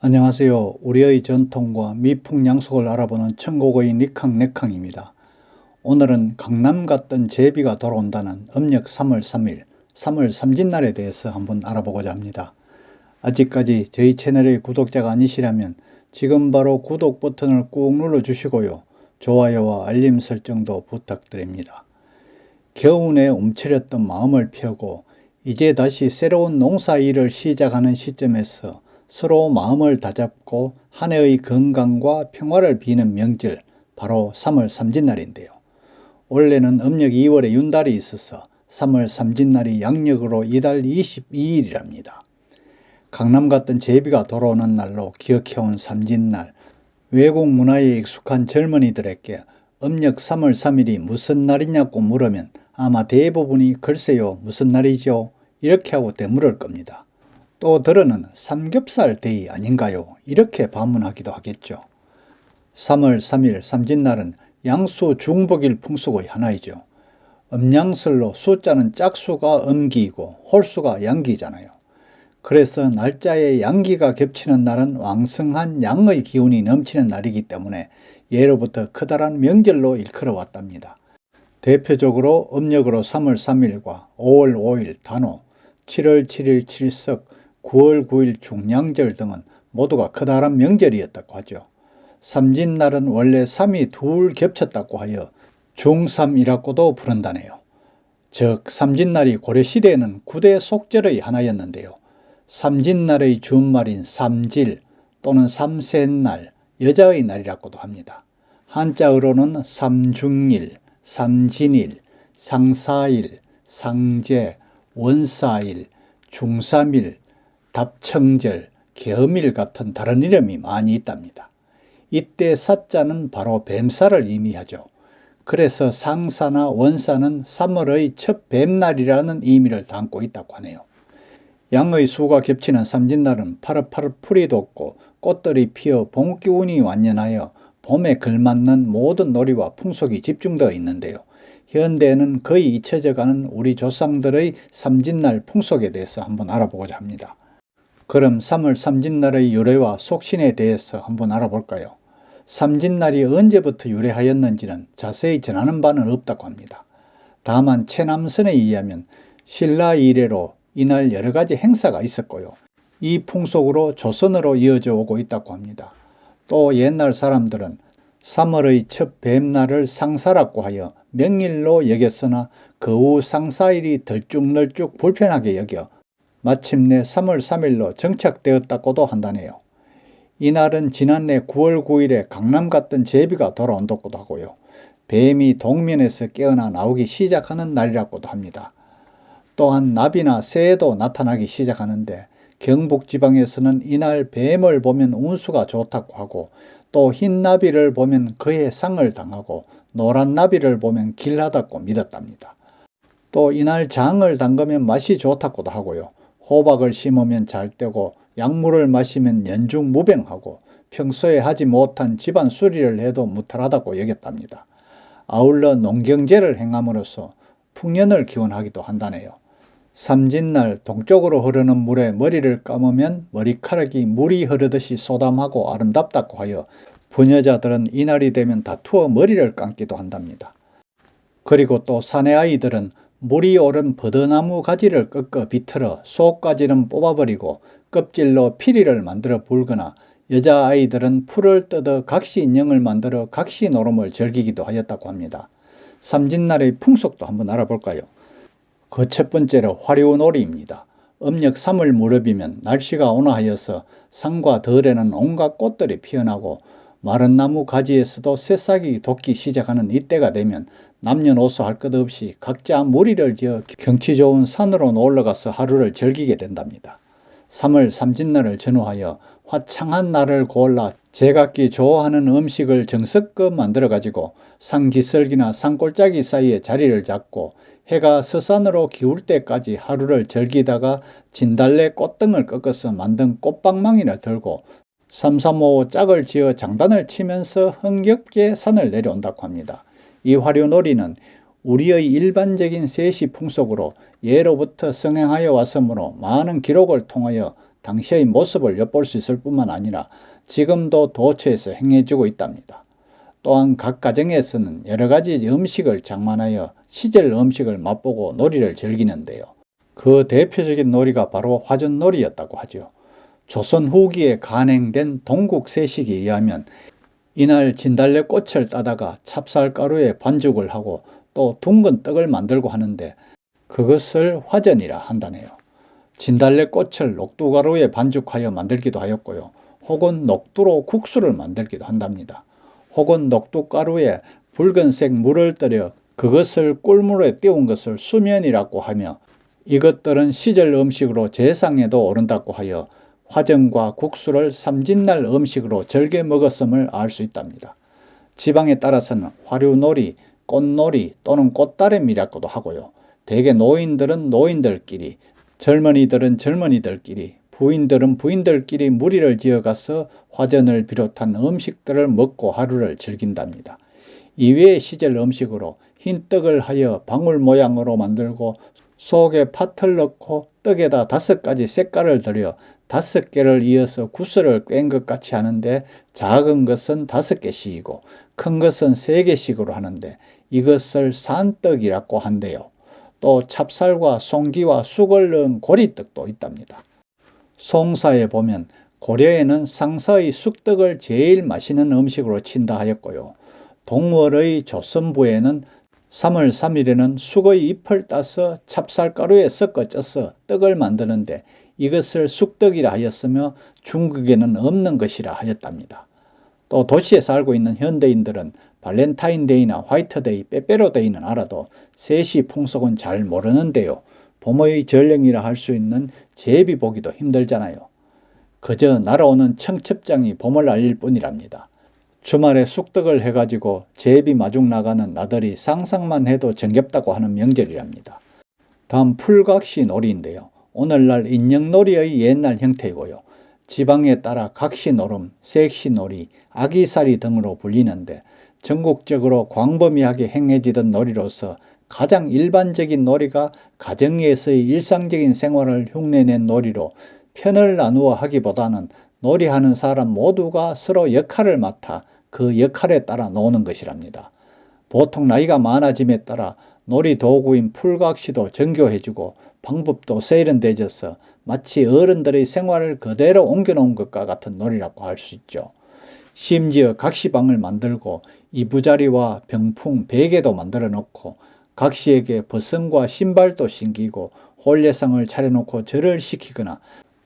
안녕하세요. 우리의 전통과 미풍양속을 알아보는 천국의 니캉네캉입니다. 오늘은 강남 갔던 제비가 돌아온다는 음력 3월 3일, 3월 삼진날에 대해서 한번 알아보고자 합니다. 아직까지 저희 채널의 구독자가 아니시라면 지금 바로 구독 버튼을 꾹 눌러주시고요. 좋아요와 알림 설정도 부탁드립니다. 겨우내 움츠렸던 마음을 펴고 이제 다시 새로운 농사일을 시작하는 시점에서 서로 마음을 다잡고 한 해의 건강과 평화를 비는 명절, 바로 3월 삼진날인데요. 원래는 음력 2월에 윤달이 있어서 3월 삼진날이 양력으로 이달 22일이랍니다. 강남 갔던 제비가 돌아오는 날로 기억해온 삼진날, 외국 문화에 익숙한 젊은이들에게 음력 3월 3일이 무슨 날이냐고 물으면 아마 대부분이 글쎄요 무슨 날이죠? 이렇게 하고 되물을 겁니다. 또 들어는 삼겹살 데이 아닌가요? 이렇게 반문하기도 하겠죠. 3월 3일 삼진날은 양수 중복일 풍속의 하나이죠. 음양설로 숫자는 짝수가 음기이고 홀수가 양기잖아요. 그래서 날짜에 양기가 겹치는 날은 왕성한 양의 기운이 넘치는 날이기 때문에 예로부터 커다란 명절로 일컬어 왔답니다. 대표적으로 음력으로 3월 3일과 5월 5일 단오, 7월 7일 칠석, 9월 9일 중량절 등은 모두가 커다란 명절이었다고 하죠. 삼진날은 원래 3이 둘 겹쳤다고 하여 중삼이라고도 부른다네요. 즉 삼진날이 고려시대에는 9대 속절의 하나였는데요. 삼진날의 준말인 삼질 또는 삼셋날, 여자의 날이라고도 합니다. 한자어로는 삼중일, 삼진일, 상사일, 상제, 원사일, 중삼일, 답청절, 계엄일 같은 다른 이름이 많이 있답니다. 이때 사자는 바로 뱀살을 의미하죠. 그래서 상사나 원사는 3월의 첫 뱀날이라는 의미를 담고 있다고 하네요. 양의 수가 겹치는 삼진날은 파릇파릇 풀이 돋고 꽃들이 피어 봄기운이 완연하여 봄에 걸맞는 모든 놀이와 풍속이 집중되어 있는데요. 현대에는 거의 잊혀져가는 우리 조상들의 삼진날 풍속에 대해서 한번 알아보고자 합니다. 그럼 3월 삼진날의 유래와 속신에 대해서 한번 알아볼까요? 삼진날이 언제부터 유래하였는지는 자세히 전하는 바는 없다고 합니다. 다만 최남선에 의하면 신라 이래로 이날 여러 가지 행사가 있었고요. 이 풍속으로 조선으로 이어져 오고 있다고 합니다. 또 옛날 사람들은 3월의 첫 뱀날을 상사라고 하여 명일로 여겼으나 그 후 상사일이 덜쭉널쭉 불편하게 여겨 마침내 3월 3일로 정착되었다고도 한다네요. 이날은 지난해 9월 9일에 강남 갔던 제비가 돌아온다고도 하고요. 뱀이 동면에서 깨어나 나오기 시작하는 날이라고도 합니다. 또한 나비나 새도 나타나기 시작하는데 경북 지방에서는 이날 뱀을 보면 운수가 좋다고 하고 또 흰 나비를 보면 그의 상을 당하고 노란 나비를 보면 길하다고 믿었답니다. 또 이날 장을 담그면 맛이 좋다고도 하고요. 호박을 심으면 잘 되고 약물을 마시면 연중무병하고 평소에 하지 못한 집안 수리를 해도 무탈하다고 여겼답니다. 아울러 농경제를 행함으로써 풍년을 기원하기도 한다네요. 삼진날 동쪽으로 흐르는 물에 머리를 감으면 머리카락이 물이 흐르듯이 쏟아하고 아름답다고 하여 부녀자들은 이날이 되면 다투어 머리를 감기도 한답니다. 그리고 또 사내 아이들은 물이 오른 버드나무 가지를 꺾어 비틀어 속가지는 뽑아버리고 껍질로 피리를 만들어 불거나 여자아이들은 풀을 뜯어 각시인형을 만들어 각시노름을 즐기기도 하였다고 합니다. 삼진날의 풍속도 한번 알아볼까요? 그 첫 번째로 화려놀이입니다. 음력 3월 무렵이면 날씨가 온화하여서 산과 들에는 온갖 꽃들이 피어나고 마른 나무 가지에서도 새싹이 돋기 시작하는 이때가 되면 남녀노소 할 것 없이 각자 무리를 지어 경치 좋은 산으로 올라가서 하루를 즐기게 된답니다. 3월 삼진날을 전후하여 화창한 날을 골라 제각기 좋아하는 음식을 정성껏 만들어 가지고 산기슭이나 산골짜기 사이에 자리를 잡고 해가 서산으로 기울 때까지 하루를 즐기다가 진달래 꽃등을 꺾어서 만든 꽃방망이를 들고 삼삼오오 짝을 지어 장단을 치면서 흥겹게 산을 내려온다고 합니다. 이 화류놀이는 우리의 일반적인 세시 풍속으로 예로부터 성행하여 왔으므로 많은 기록을 통하여 당시의 모습을 엿볼 수 있을 뿐만 아니라 지금도 도처에서 행해지고 있답니다. 또한 각 가정에서는 여러 가지 음식을 장만하여 시절 음식을 맛보고 놀이를 즐기는데요. 그 대표적인 놀이가 바로 화전놀이였다고 하죠. 조선 후기에 간행된 동국세식에 의하면 이날 진달래꽃을 따다가 찹쌀가루에 반죽을 하고 또 둥근 떡을 만들고 하는데 그것을 화전이라 한다네요. 진달래꽃을 녹두가루에 반죽하여 만들기도 하였고요. 혹은 녹두로 국수를 만들기도 한답니다. 혹은 녹두가루에 붉은색 물을 떨여 그것을 꿀물에 띄운 것을 수면이라고 하며 이것들은 시절 음식으로 제상에도 오른다고 하여 화전과 국수를 삼진날 음식으로 즐겨 먹었음을 알 수 있답니다. 지방에 따라서는 화류놀이, 꽃놀이 또는 꽃다름이라고도 하고요. 대개 노인들은 노인들끼리, 젊은이들은 젊은이들끼리, 부인들은 부인들끼리 무리를 지어가서 화전을 비롯한 음식들을 먹고 하루를 즐긴답니다. 이외의 시절 음식으로 흰 떡을 하여 방울 모양으로 만들고 속에 팥을 넣고 떡에다 5가지 색깔을 들여 5개를 이어서 구슬을 꿰은 것 같이 하는데 작은 것은 5개씩이고 큰 것은 3개씩으로 하는데 이것을 산떡이라고 한대요. 또 찹쌀과 송기와 쑥을 넣은 고리떡도 있답니다. 송사에 보면 고려에는 상서의 쑥떡을 제일 맛있는 음식으로 친다 하였고요. 동월의 조선부에는 3월 3일에는 쑥의 잎을 따서 찹쌀가루에 섞어 쪄서 떡을 만드는데 이것을 쑥떡이라 하였으며 중국에는 없는 것이라 하였답니다. 또 도시에 살고 있는 현대인들은 발렌타인데이나 화이트데이, 빼빼로데이는 알아도 세시 풍속은 잘 모르는데요. 봄의 전령이라 할 수 있는 제비 보기도 힘들잖아요. 그저 날아오는 청첩장이 봄을 알릴 뿐이랍니다. 주말에 쑥떡을 해가지고 제비 마중 나가는 나들이 상상만 해도 정겹다고 하는 명절이랍니다. 다음 풀각시 놀이인데요. 오늘날 인형놀이의 옛날 형태이고요. 지방에 따라 각시노름, 색시놀이, 아기살이 등으로 불리는데 전국적으로 광범위하게 행해지던 놀이로서 가장 일반적인 놀이가 가정에서의 일상적인 생활을 흉내낸 놀이로 편을 나누어 하기보다는 놀이하는 사람 모두가 서로 역할을 맡아 그 역할에 따라 노는 것이랍니다. 보통 나이가 많아짐에 따라 놀이 도구인 풀각시도 정교해지고 방법도 세련되어져서 마치 어른들의 생활을 그대로 옮겨놓은 것과 같은 놀이라고 할 수 있죠. 심지어 각시방을 만들고 이부자리와 병풍, 베개도 만들어 놓고 각시에게 벗음과 신발도 신기고 혼례상을 차려놓고 절을 시키거나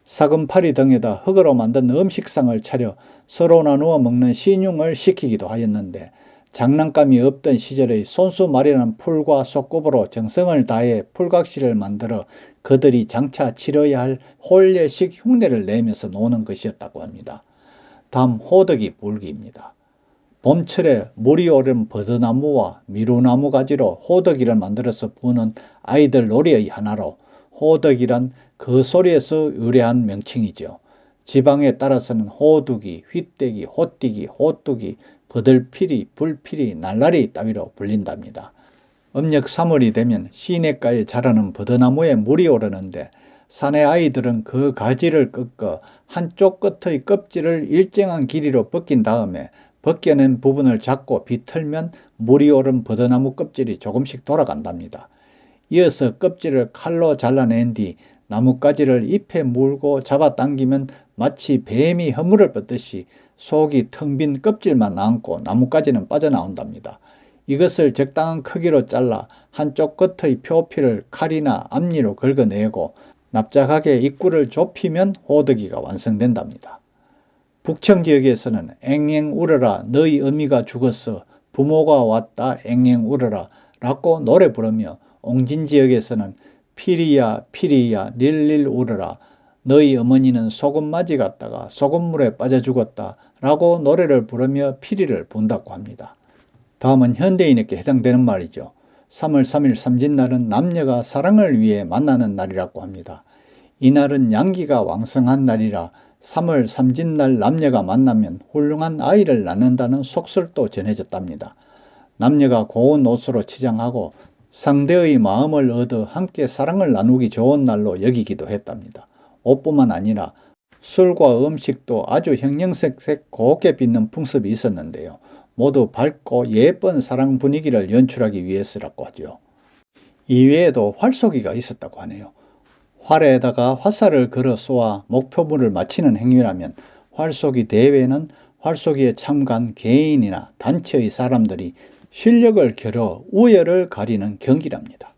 사금파리 등에다 흙으로 만든 음식상을 차려 서로 나누어 먹는 신용을 시키기도 하였는데 장난감이 없던 시절의 손수 마련한 풀과 솥굽으로 정성을 다해 풀각시를 만들어 그들이 장차 치러야 할 혼례식 흉내를 내면서 노는 것이었다고 합니다. 다음 호덕이 불기입니다. 봄철에 물이 오른 버드나무와 미루나무 가지로 호덕이를 만들어서 부는 아이들 놀이의 하나로 호덕이란 그 소리에서 의뢰한 명칭이죠. 지방에 따라서는 호두기, 휘떼기, 호띠기, 호뚜기, 버들피리, 불피리, 날라리 따위로 불린답니다. 음력 3월이 되면 시냇가에 자라는 버드나무에 물이 오르는데 사내 아이들은 그 가지를 꺾어 한쪽 끝의 껍질을 일정한 길이로 벗긴 다음에 벗겨낸 부분을 잡고 비틀면 물이 오른 버드나무 껍질이 조금씩 돌아간답니다. 이어서 껍질을 칼로 잘라낸 뒤 나뭇가지를 잎에 물고 잡아당기면 마치 뱀이 허물을 뻗듯이 속이 텅 빈 껍질만 남고 나뭇가지는 빠져나온답니다. 이것을 적당한 크기로 잘라 한쪽 끝의 표피를 칼이나 앞니로 긁어내고 납작하게 입구를 좁히면 호덕이가 완성된답니다. 북청 지역에서는 앵앵 울어라 너희 어미가 죽었어 부모가 왔다 앵앵 울어라 라고 노래 부르며 옹진 지역에서는 피리야 피리야 릴릴 울어라 너희 어머니는 소금맞이 갔다가 소금물에 빠져 죽었다 라고 노래를 부르며 피리를 분다고 합니다. 다음은 현대인에게 해당되는 말이죠. 3월 3일 삼진날은 남녀가 사랑을 위해 만나는 날이라고 합니다. 이날은 양기가 왕성한 날이라 3월 삼진날 남녀가 만나면 훌륭한 아이를 낳는다는 속설도 전해졌답니다. 남녀가 고운 옷으로 치장하고 상대의 마음을 얻어 함께 사랑을 나누기 좋은 날로 여기기도 했답니다. 옷뿐만 아니라 술과 음식도 아주 형형색색 곱게 빚는 풍습이 있었는데요. 모두 밝고 예쁜 사랑 분위기를 연출하기 위해서라고 하죠. 이외에도 활쏘기가 있었다고 하네요. 활에다가 화살을 걸어 쏘아 목표물을 맞히는 행위라면, 활쏘기 대회는 활쏘기에 참가한 개인이나 단체의 사람들이 실력을 겨뤄 우열을 가리는 경기랍니다.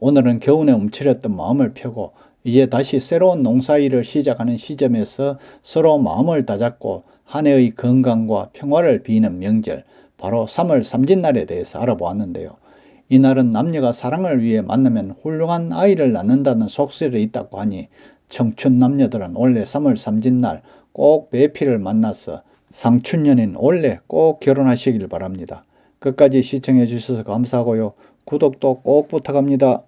오늘은 겨우내 움츠렸던 마음을 펴고 이제 다시 새로운 농사일을 시작하는 시점에서 서로 마음을 다잡고 한 해의 건강과 평화를 비는 명절, 바로 3월 삼진날에 대해서 알아보았는데요. 이날은 남녀가 사랑을 위해 만나면 훌륭한 아이를 낳는다는 속설이 있다고 하니, 청춘 남녀들은 올해 3월 삼진날 꼭 배필을 만나서 상춘년인 올해 꼭 결혼하시길 바랍니다. 끝까지 시청해 주셔서 감사하고요. 구독도 꼭 부탁합니다.